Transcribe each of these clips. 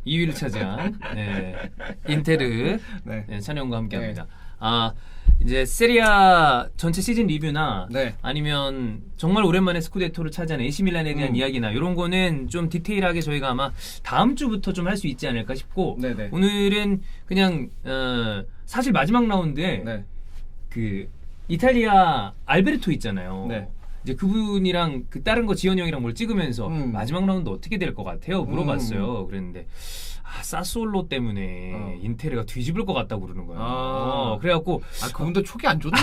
2위를 차지한 인테르 네. 찬영과 함께합니다. 이제 세리아 전체 시즌 리뷰나 네. 아니면 정말 오랜만에 스쿠데토를 차지한 AC 밀란에 대한 이야기나 이런 거는 좀 디테일하게 저희가 아마 다음 주부터 좀 할 수 있지 않을까 싶고 네네. 오늘은 그냥 사실 마지막 라운드에 네. 그 이탈리아 알베르토 있잖아요. 네. 이제 그분이랑 그 다른 거 지현 형이랑 뭘 찍으면서 마지막 라운드 어떻게 될 것 같아요? 물어봤어요. 그랬는데 사솔로 때문에 인테르가 뒤집을 것 같다고 그러는 거예요. 그래갖고 그분도 촉이 안 좋네.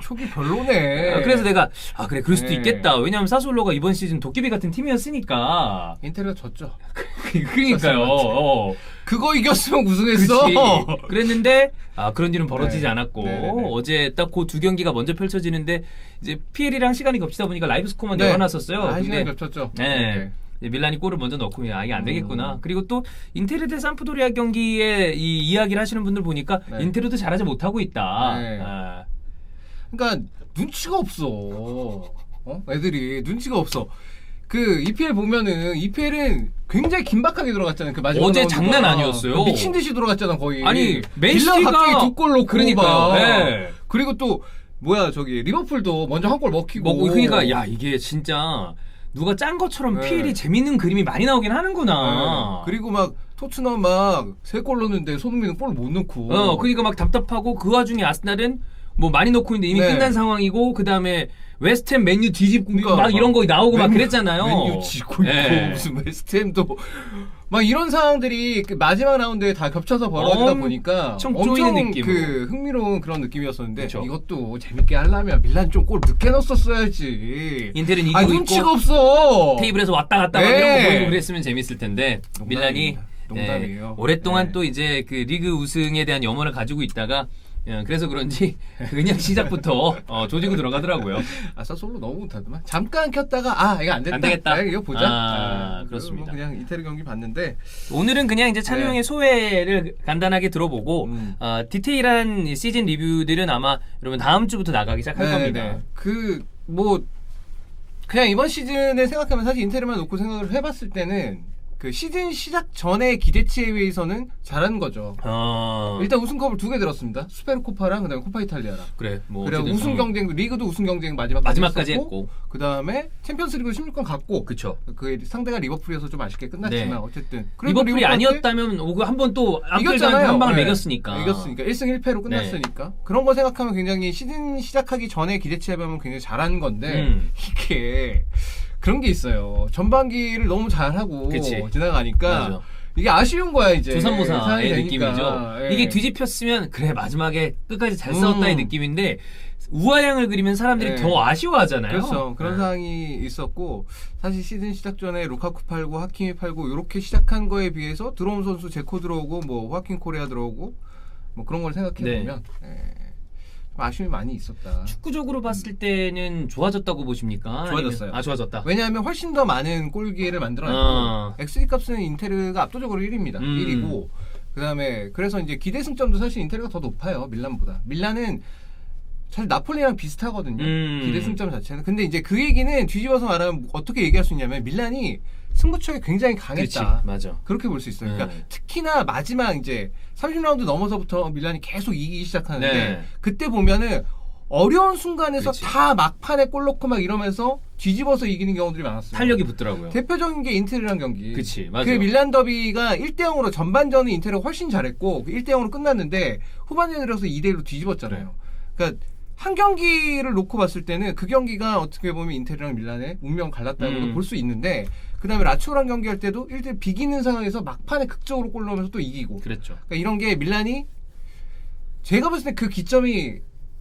촉이 별로네. 그래서 내가 그래 그럴 수도 네. 있겠다. 왜냐하면 사솔로가 이번 시즌 도깨비 같은 팀이었으니까. 인테르가 졌죠. 그러니까요. 그거 이겼으면 우승했어. 그치. 그랬는데 그런 일은 벌어지지 네. 않았고 네네네. 어제 딱 그 두 경기가 먼저 펼쳐지는데 이제 PL이랑 시간이 겹치다 보니까 라이브 스코어만 열어놨었어요. 한 근데 시간이 겹쳤죠. 네. 밀란이 골을 먼저 넣고 이게 안 되겠구나. 그리고 또 인테르 대 삼프도리아 경기에 이 이야기를 하시는 분들 보니까 네. 인테르도 잘하지 못하고 있다. 네. 그러니까 눈치가 없어. 애들이 눈치가 없어. 그 EPL 보면은 EPL은 굉장히 긴박하게 들어갔잖아요. 그 마지막 어제 라운드가. 장난 아니었어요. 미친 듯이 들어갔잖아 거의. 아니 빌라 맨시티가 갑자기 2골 넣고 그러니까요. 네. 그리고 또 리버풀도 먼저 한 골 먹히고. 그러니까 이게 진짜 누가 짠 것처럼 네. PL이 재밌는 그림이 많이 나오긴 하는구나. 그리고 막 토트넘 막 3골 넣는데 손흥민은 골을 못 넣고. 그러니까 막 답답하고 그 와중에 아스날은 뭐 많이 넣고 있는데 이미 네. 끝난 상황이고 그 다음에 웨스트햄 맨유 뒤집고 그러니까 막 이런 거 나오고 막 그랬잖아요. 맨유 지고 있고 네. 무슨 웨스트햄도 막 이런 상황들이 그 마지막 라운드에 다 겹쳐서 벌어지다 보니까 쪼이는 느낌으로. 그 흥미로운 그런 느낌이었었는데 그쵸. 이것도 재밌게 하려면 밀란 좀 골 늦게 넣었어야지. 인텔은 이기고 눈치가 있고 없어. 테이블에서 왔다 갔다 막 네. 이런 거 보이고 그랬으면 재밌을 텐데 밀란이 농담이에요. 오랫동안 네. 또 이제 그 리그 우승에 대한 염원을 가지고 있다가 그래서 그런지 그냥 시작부터 조지고 들어가더라고요. 사솔로 너무 못하더만. 잠깐 켰다가 이거 안 됐다. 안 되겠다. 이거 보자. 그렇습니다. 그냥 이태리 경기 봤는데 오늘은 그냥 이제 찬우 네. 형의 소회를 간단하게 들어보고 디테일한 시즌 리뷰들은 아마 여러분 다음 주부터 나가기 시작할 겁니다. 그냥 이번 시즌에 생각하면 사실 인테리만 놓고 생각을 해봤을 때는 그 시즌 시작 전에 기대치에 비해서는 잘한 거죠. 일단 우승컵을 2개 들었습니다. 수페르코파랑 그다음에 코파 이탈리아랑. 그래 뭐 그리고 어쨌든 우승 경쟁도 리그도 우승 경쟁 마지막까지 했고 그다음에 챔피언스리그 16강 갔고. 그쵸. 그 상대가 리버풀이어서 좀 아쉽게 끝났지만 네. 어쨌든 리버풀이 아니었다면 한 번 또 이겼잖아요. 한 방을 네. 매겼으니까. 1승 1패로 끝났으니까. 그런 거 생각하면 굉장히 시즌 시작하기 전에 기대치에 비하면 굉장히 잘한 건데 이게 그런 게 있어요. 전반기를 너무 잘하고 그치. 지나가니까 맞아. 이게 아쉬운 거야 이제. 조삼모사의 느낌이죠. 예. 이게 뒤집혔으면 그래 마지막에 끝까지 잘 싸웠다의 느낌인데 우아양을 그리면 사람들이 네. 더 아쉬워하잖아요. 그렇죠. 그런 상황이 있었고 사실 시즌 시작 전에 루카쿠 팔고 하키미 팔고 이렇게 시작한 거에 비해서 들어온 선수 제코 들어오고 뭐 화킨 코레아 들어오고 뭐 그런 걸 생각해 보면 좀 아쉬움이 많이 있었다. 축구적으로 봤을 때는 좋아졌다고 보십니까? 좋아졌어요. 아니면, 좋아졌다. 왜냐하면 훨씬 더 많은 골 기회를 만들어냈고 XG 값은 인테르가 압도적으로 1위입니다. 1위고 그다음에 그래서 이제 기대 승점도 사실 인테르가 더 높아요. 밀란보다. 밀란은 사실 나폴리랑 비슷하거든요. 기대 승점 자체는. 근데 이제 그 얘기는 뒤집어서 말하면 어떻게 얘기할 수 있냐면 밀란이 승부처에 굉장히 강했다. 그치, 맞아. 그렇게 볼 수 있어요. 그러니까 특히나 마지막 이제 30라운드 넘어서부터 밀란이 계속 이기기 시작하는데 그때 보면은 어려운 순간에서 다 막판에 골 넣고 막 이러면서 뒤집어서 이기는 경우들이 많았어요. 탄력이 붙더라고요. 대표적인 게 인테르랑 경기. 그치, 맞아. 그 밀란 더비가 1대0으로 전반전은 인테르가 훨씬 잘했고 1대0으로 끝났는데 후반전에 들어서 2대1로 뒤집었잖아요. 그러니까 한 경기를 놓고 봤을 때는 그 경기가 어떻게 보면 인테르랑 밀란의 운명 갈랐다고 볼 수 있는데 그 다음에 라치오랑 경기할 때도 1대1 비기는 상황에서 막판에 극적으로 골 넣으면서 또 이기고. 그랬죠. 그러니까 이런 게 밀란이 제가 봤을 때 그 기점이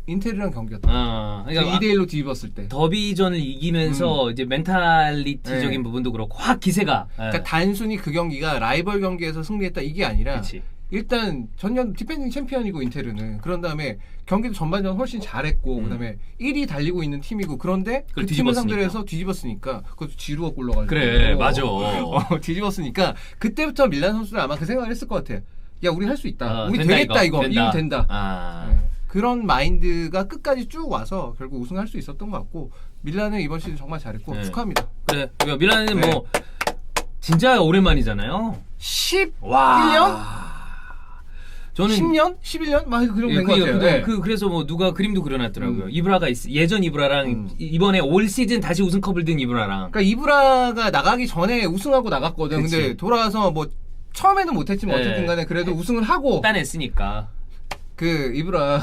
인테르랑 경기였다. 그러니까 2대1로 뒤집었을 때. 더비전을 이기면서 이제 멘탈리티적인 부분도 그렇고 확 기세가. 그러니까 단순히 그 경기가 라이벌 경기에서 승리했다 이게 아니라 그치. 일단 전년 디펜딩 챔피언이고 인테르는 그런 다음에 경기도 전반전 훨씬 잘했고 그다음에 1위 달리고 있는 팀이고 그런데 그 팀을 상대로 해서 뒤집었으니까 그것도 지루가 골러가지고 그래 맞아. 뒤집었으니까 그때부터 밀란 선수들 아마 그 생각을 했을 것 같아. 야 우리 할 수 있다. 우리 된다, 되겠다 이거 된다. 네. 그런 마인드가 끝까지 쭉 와서 결국 우승할 수 있었던 것 같고 밀란은 이번 시즌 정말 잘했고 축하합니다. 그래 밀란은 뭐 진짜 오랜만이잖아요. 11년? 저는 10년? 11년? 막 그 정도 된 것 같아요. 네. 그래서 뭐 누가 그림도 그려놨더라고요. 이브라가 예전 이브라랑 이번에 올 시즌 다시 우승컵을 든 이브라랑. 그러니까 이브라가 나가기 전에 우승하고 나갔거든. 그치. 근데 돌아와서 뭐 처음에는 못했지만 네. 어쨌든 간에 그래도 우승을 하고 따냈으니까. 그 이브라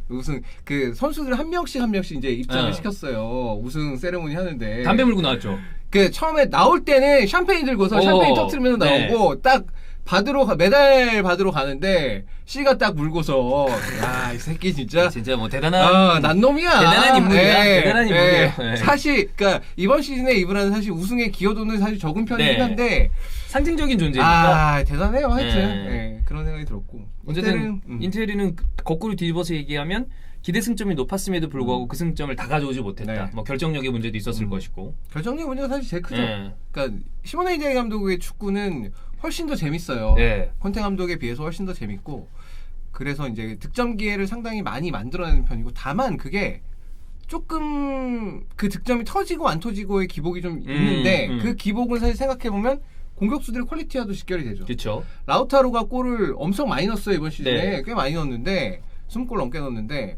우승 그 선수들 한 명씩 이제 입장을 네. 시켰어요. 우승 세레모니 하는데 담배 물고 나왔죠. 그 처음에 나올 때는 샴페인 들고서 샴페인 터트리면서 나오고 딱 메달 받으러 가는데 씨가 딱 물고서 야 이 새끼 진짜 뭐 대단한 난 놈이야. 대단한 인물이야. 네, 대단한 인물이에요. 네. 사실 그러니까 이번 시즌에 이브라는 사실 우승의 기여도는 사실 적은 편이긴 네. 한데 상징적인 존재니까. 대단해요. 하여튼 네. 네, 그런 생각이 들었고 어쨌든 인텔은 거꾸로 뒤집어서 얘기하면 기대 승점이 높았음에도 불구하고 그 승점을 다 가져오지 못했다. 네. 뭐 결정력의 문제도 있었을 것이고. 결정력 문제가 사실 제일 크죠. 네. 그러니까 시모네 인자기 감독의 축구는 훨씬 더 재밌어요. 네. 콘테 감독에 비해서 훨씬 더 재밌고 그래서 이제 득점 기회를 상당히 많이 만들어내는 편이고 다만 그게 조금 그 득점이 터지고 안 터지고의 기복이 좀 있는데 그 기복을 사실 생각해 보면 공격수들의 퀄리티와도 직결이 되죠. 그렇죠. 라우타로가 골을 엄청 많이 넣었어요 이번 시즌에. 네. 꽤 많이 넣었는데 20골 넘게 넣었는데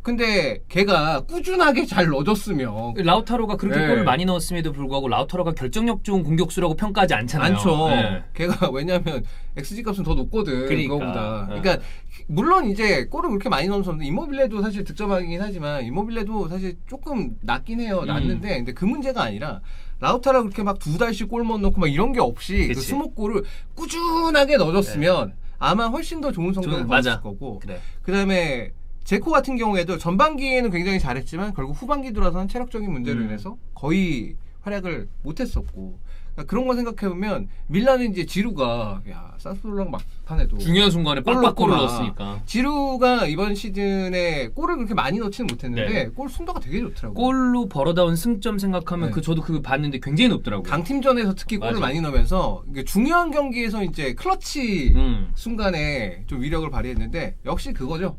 근데 걔가 꾸준하게 잘 넣어줬으면 라우타로가 그렇게 네. 골을 많이 넣었음에도 불구하고 라우타로가 결정력 좋은 공격수라고 평가하지 않잖아요. 않죠. 네. 걔가 왜냐면 XG 값은 더 높거든. 그러니까. 그거보다. 네. 그러니까 물론 이제 골을 그렇게 많이 넣은 선수 이모빌레도 사실 득점왕이긴 하지만 이모빌레도 사실 조금 낮긴 해요. 낮는데 근데 그 문제가 아니라 라우타라 그렇게 막 2달씩 골 못 넣고 막 이런 게 없이 그 그치. 20골을 꾸준하게 넣어줬으면 아마 훨씬 더 좋은 성적을 거뒀을 거고. 그래. 그다음에 제코 같은 경우에도 전반기에는 굉장히 잘했지만 결국 후반기 들어서는 체력적인 문제로 인해서 거의 활약을 못했었고 그러니까 그런 거 생각해보면 밀란은 이제 지루가 야 사스볼랑 막판에도 중요한 순간에 빡빡 골을 넣었으니까. 지루가 이번 시즌에 골을 그렇게 많이 넣지는 못했는데 네. 골 순도가 되게 좋더라고요. 골로 벌어다온 승점 생각하면 네. 저도 그거 봤는데 굉장히 높더라고요. 강팀전에서 특히 골을 맞아. 많이 넣으면서 이게 중요한 경기에서 이제 클러치 순간에 좀 위력을 발휘했는데 역시 그거죠.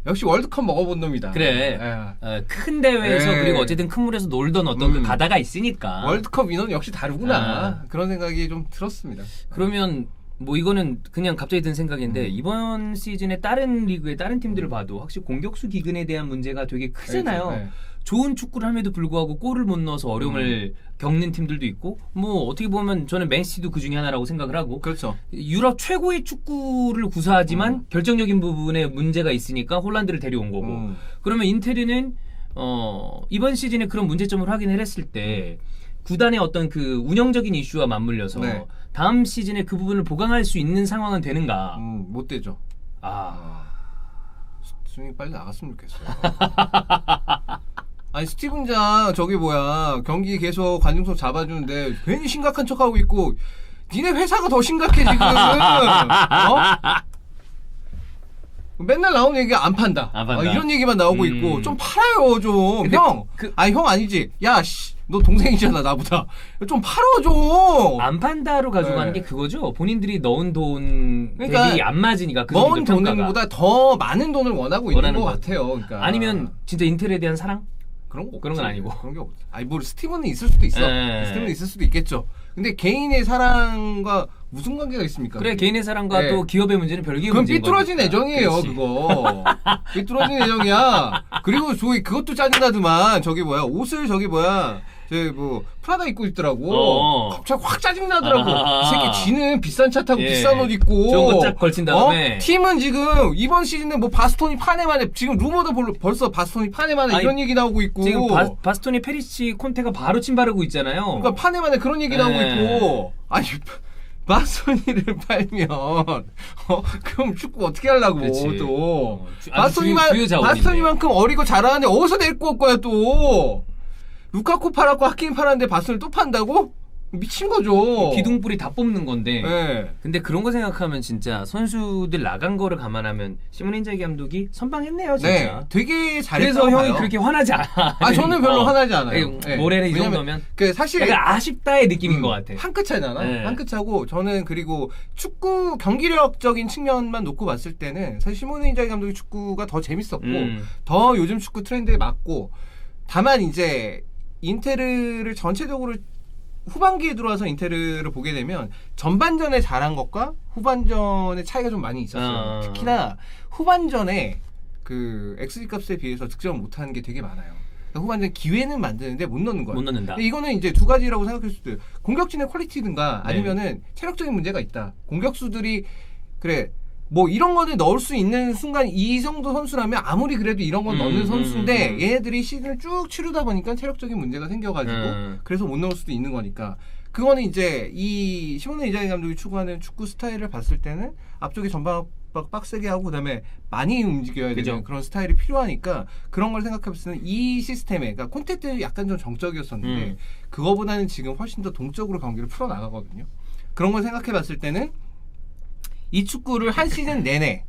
역시 월드컵 먹어본 놈이다. 그래. 예. 큰 대회에서 네. 그리고 어쨌든 큰 물에서 놀던 어떤 그 가다가 있으니까. 월드컵 인원 역시 다르구나. 그런 생각이 좀 들었습니다. 그러면 뭐 이거는 그냥 갑자기 든 생각인데 이번 시즌에 다른 리그의 다른 팀들을 봐도 확실히 공격수 기근에 대한 문제가 되게 크잖아요. 네. 좋은 축구를 함에도 불구하고 골을 못 넣어서 어려움을 겪는 팀들도 있고 뭐 어떻게 보면 저는 맨시티도 그 중에 하나라고 생각을 하고 그렇죠. 유럽 최고의 축구를 구사하지만 결정적인 부분에 문제가 있으니까 홀란드를 데려온 거고 그러면 인테리는 이번 시즌에 그런 문제점을 확인을 했을 때 구단의 어떤 그 운영적인 이슈와 맞물려서 네. 다음 시즌에 그 부분을 보강할 수 있는 상황은 되는가? 못 되죠. 스윙이 빨리 나갔으면 좋겠어요. 아니 스티븐 장 저기 뭐야 경기 계속 관중석 잡아주는데 괜히 심각한 척하고 있고 니네 회사가 더 심각해 지금. 맨날 나오는 얘기가 안 판다. 안 판다. 이런 얘기만 나오고 있고 좀 팔아요 좀. 형. 아니 형 아니지. 야 씨. 너 동생이잖아 나보다. 좀 팔아 좀. 안 판다로 가져가는 게 그거죠. 본인들이 넣은 돈 그러니까 대비 안 맞으니까 그 넣은 정도 평가가. 돈보다 더 많은 돈을 원하고 있는 것 같아요. 그러니까 아니면 진짜 인텔에 대한 사랑? 그런 거 그런 건 아니고. 그런 게 없어. 아니 뭐 스티븐은 있을 수도 있어. 네. 스티븐은 있을 수도 있겠죠. 근데 개인의 사랑과 무슨 관계가 있습니까? 그래 개인의 사랑과 네. 또 기업의 문제는 별개의 그건 문제인 삐뚤어진 거니까. 애정이에요, 그렇지. 그거. 삐뚤어진 애정이야. 그리고 저기 그것도 짜증나더만. 저기 뭐야, 옷을 저기 뭐야, 뭐 프라다 입고 있더라고. 갑자기 확 짜증나더라고. 이 새끼 지는 비싼 차 타고 비싼 옷 입고. 좋은 거 쫙 걸친 다음에. 팀은 지금 이번 시즌에 뭐 바스토니 파네만에 지금 루머도 벌써 바스토니 파네만에 이런 얘기 나오고 있고. 지금 바스토니 페리시 콘테가 바로 침 바르고 있잖아요. 그러니까 파네만에 그런 얘기 나오고 있고. 아니. 바스토니를 팔면 그럼 축구 어떻게 하려고 그렇지. 또 주요 자원인데. 바스토니만큼 어리고 잘하는데 어디서 데리고 올 거야 또 루카쿠 팔았고 하킨 팔았는데 바스토니 또 판다고? 미친 거죠. 기둥뿌리 다 뽑는 건데. 네. 근데 그런 거 생각하면 진짜 선수들 나간 거를 감안하면 시몬 인자기 감독이 선방했네요, 진짜. 네, 되게 잘했다고 그래서 형이 봐요. 그렇게 화나지 않아. 저는 별로 화나지 않아요. 모레는 이 정도면 그 사실 약간 아쉽다의 느낌인 것 같아. 한 끗 차이잖아. 네. 한 끗 차고 저는 그리고 축구 경기력적인 측면만 놓고 봤을 때는 사실 시몬 인자기 감독의 축구가 더 재밌었고 더 요즘 축구 트렌드에 맞고 다만 이제 인테르를 전체적으로 후반기에 들어와서 인테르를 보게 되면 전반전에 잘한 것과 후반전의 차이가 좀 많이 있었어요. 특히나 후반전에 그 XG 값에 비해서 득점을 못하는 게 되게 많아요. 그러니까 후반전 기회는 만드는데 못 넣는 거예요. 못 넣는다. 근데 이거는 이제 두 가지라고 생각할 수도 있어요. 공격진의 퀄리티든가 아니면은 체력적인 문제가 있다. 공격수들이 그래 뭐 이런 거는 넣을 수 있는 순간 이 정도 선수라면 아무리 그래도 이런 건 넣는 선수인데 얘네들이 시즌을 쭉 치르다 보니까 체력적인 문제가 생겨가지고 그래서 못 넣을 수도 있는 거니까 그거는 이제 이 시모네 인자기 감독이 추구하는 축구 스타일을 봤을 때는 앞쪽에 전방 빡세게 하고 그다음에 많이 움직여야 되는 그런 스타일이 필요하니까 그런 걸 생각해봤을 때는 이 시스템에 그러니까 콘테 때 약간 좀 정적이었었는데 그거보다는 지금 훨씬 더 동적으로 경기를 풀어나가거든요. 그런 걸 생각해봤을 때는 이 축구를 한 시즌 내내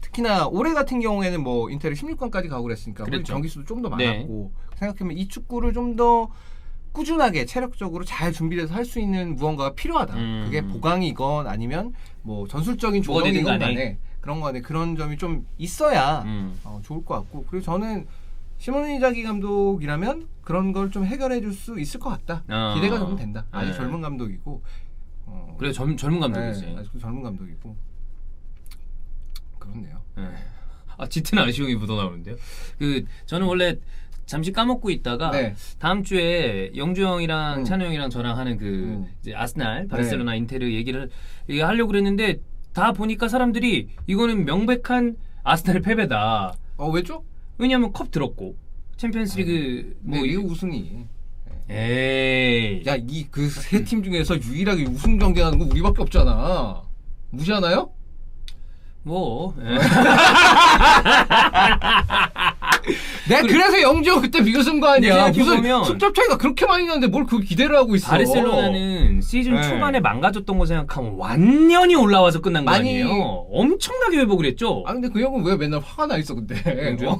특히나 올해 같은 경우에는 뭐 인텔이 16강까지 가고 그랬으니까 경기 수도 좀 더 많았고 생각하면 이 축구를 좀 더 꾸준하게 체력적으로 잘 준비돼서 할 수 있는 무언가가 필요하다. 그게 보강이건 아니면 뭐 전술적인 조정이건 간에 그런 거 안에 그런 점이 좀 있어야 좋을 것 같고 그리고 저는 시모네 인자기 감독이라면 그런 걸 좀 해결해 줄 수 있을 것 같다. 기대가 좀 된다. 아직 젊은 감독이고 그래 젊은 감독이지. 아직도 젊은 감독이고 그렇네요. 아 짙은 아쉬움이 묻어나오는데요. 그 저는 원래 잠시 까먹고 있다가 다음 주에 영주 형이랑 찬우 형이랑 저랑 하는 그 이제 아스날, 바르셀로나, 인테르 얘기를 하려고 그랬는데 다 보니까 사람들이 이거는 명백한 아스날의 패배다. 왜죠? 왜냐하면 컵 들었고 챔피언스리그 뭐 리그 우승이. 에이. 야, 이 그 세 팀 중에서 유일하게 우승 경쟁하는 거 우리밖에 없잖아. 무시하나요? 뭐. 그래서 영주 그때 비웃은 거 아니야. 무슨 숙점 차이가 그렇게 많이 나는데 뭘 그 기대를 하고 있어. 바르셀로나는 시즌 초반에 망가졌던 거 생각하면 완전히 올라와서 끝난 거 아니에요. 엄청나게 회복을 했죠. 근데 그 형은 왜 맨날 화가 나 있어 근데. 영주요?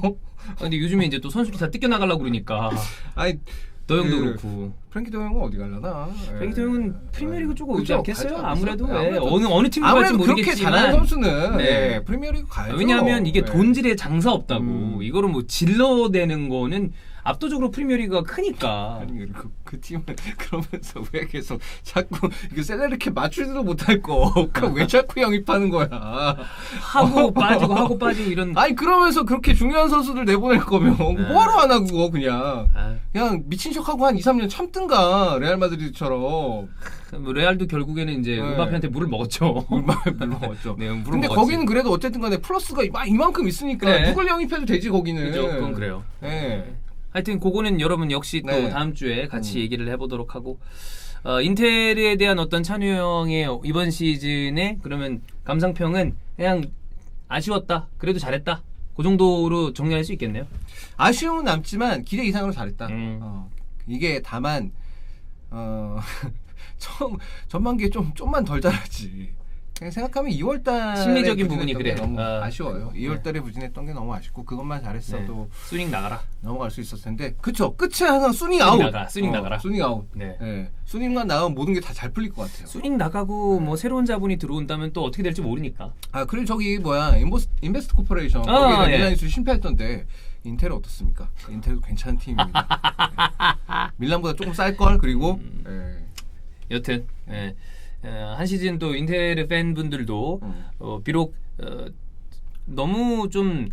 근데 요즘에 이제 또 선수들이 다 뜯겨나가려고 그러니까. 아니 더 형도 그렇고. 프랭키 더 형은 어디 가려나? 프랭키 더 형은 프리미어리그 쪽으로 오지 않겠어요? 아무래도 어느 팀 갈지 모르겠지만 그렇게 잘하는 선수는 프리미어리그 가야죠. 왜냐하면 이게 돈질에 장사 없다고. 이거를 뭐 질러대는 거는 압도적으로 프리미어리그가 크니까. 아니 그 팀은 그러면서 왜 계속 자꾸 이거 셀레르케 맞추지도 못할 거 왜 자꾸 영입하는 거야? 하고 빠지고 이런. 아니 그러면서 그렇게 중요한 선수들 내보낼 거면 뭐하러 안 하고 그거 그냥 미친 척하고 한 2, 3년 참든가 레알 마드리드처럼. 뭐 레알도 결국에는 이제 음바페한테 물을 먹었죠. 물 먹었죠. 네, 물을 근데 먹었지. 거기는 그래도 어쨌든 간에 플러스가 이만큼 있으니까 누굴 영입해도 되지 거기는. 그죠, 그건 그래요. 하여튼 그거는 여러분 역시 또 다음 주에 같이 얘기를 해보도록 하고 인텔에 대한 어떤 찬우 형의 이번 시즌에 그러면 감상평은 그냥 아쉬웠다. 그래도 잘했다. 그 정도로 정리할 수 있겠네요. 아쉬움은 남지만 기대 이상으로 잘했다. 이게 다만 처음 전반기에 좀만 덜 잘하지. 그냥 생각하면 2월달에 심리적인 부분이 그래. 너무 아쉬워요. 2월달에 부진했던 게 너무 아쉽고 그것만 잘했어도 수닝 나가라. 넘어갈 수 있었을 텐데. 그쵸. 끝에 항상 수닝 아웃. 수닝 나가라. 수닝 아웃. 수닝만 나가면 모든 게 다 잘 풀릴 것 같아요. 수닝 나가고 뭐 새로운 자본이 들어온다면 또 어떻게 될지 모르니까. 그리고 저기 인베스트 코퍼레이션 거기에 밀란이 실패했던데 인텔은 어떻습니까? 인텔도 괜찮은 팀입니다. 밀란보다 조금 쌀 걸. 그리고 여튼 한 시즌 또 인테르 팬분들도 비록 너무 좀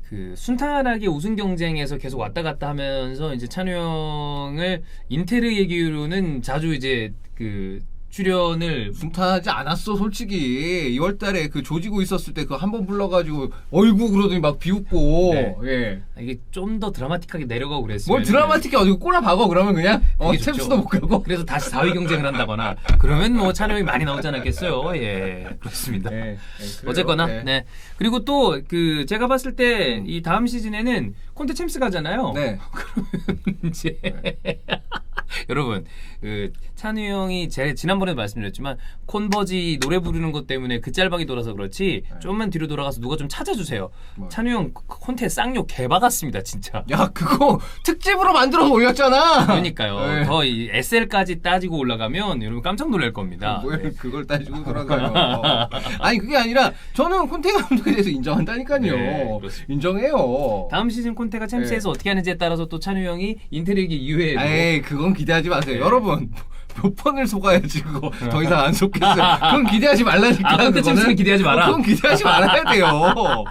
그 순탄하게 우승 경쟁에서 계속 왔다 갔다 하면서 이제 찬우 형을 인테르 얘기로는 자주 이제 그 출연을 순탄하지 않았어 솔직히. 2월달에 그 조지고 있었을 때 그 한 번 불러가지고 어이구 그러더니 막 비웃고. 이게 좀 더 드라마틱하게 내려가고 그랬어요. 뭘 드라마틱해. 어디 꼬라 박어 그러면 그냥 챔스도 못 가고. 그래서 다시 4위 경쟁을 한다거나 그러면 뭐 찬우 형이 많이 나오지 않았겠어요. 그렇습니다. 어쨌거나 그리고 또 그 제가 봤을 때 이 다음 시즌에는 콘테 챔스 가잖아요. 그러면 이제 여러분 그 찬우 형이 제가 지난번에도 말씀드렸지만 콘버지 노래 부르는 것 때문에 그 짤방이 돌아서 그렇지 좀만 뒤로 돌아가서 누가 좀 찾아주세요. 찬우 형 콘테 쌍욕 개박았습니다 진짜. 야 그거 특집으로 만들어서 올렸잖아. 그러니까요. 더 이 SL까지 따지고 올라가면 여러분 깜짝 놀랄 겁니다. 뭘 그걸 따지고 돌아가요. 아니 그게 아니라 저는 콘테 감독에 대해서 인정한다니까요. 인정해요. 다음 시즌 콘테가 챔스에서 어떻게 하는지에 따라서 또 찬우 형이 인테리기 이후에 에이 그건 기대하지 마세요. 여러분 몇 번을 속아야지 그거 더 이상 안 속겠어요. 그건 기대하지 말라니까. 아, 그때 챔스는 기대하지 마라. 그건 기대하지 말아야 돼요.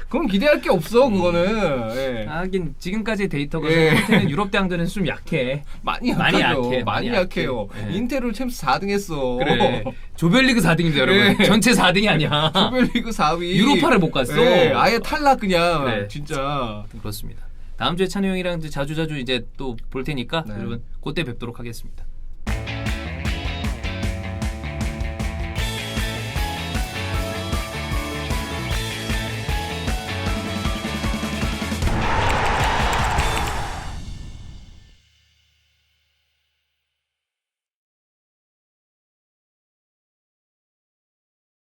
그건 기대할 게 없어 그거는. 예. 하긴 지금까지 데이터가 예. 생각할 때는 유럽 대항들은 좀 약해. 많이 약해요. 예. 인테르 챔스 4등했어. 그래. 조별리그 4등입니다, 여러분. 예. 전체 4등이 아니야. 조별리그 4위. 유로파를 못 갔어. 예. 아예 탈락 그냥. 그래. 진짜. 그렇습니다. 다음 주에 찬우 형이랑 자주 이제 또 볼 테니까 네. 여러분 그때 뵙도록 하겠습니다.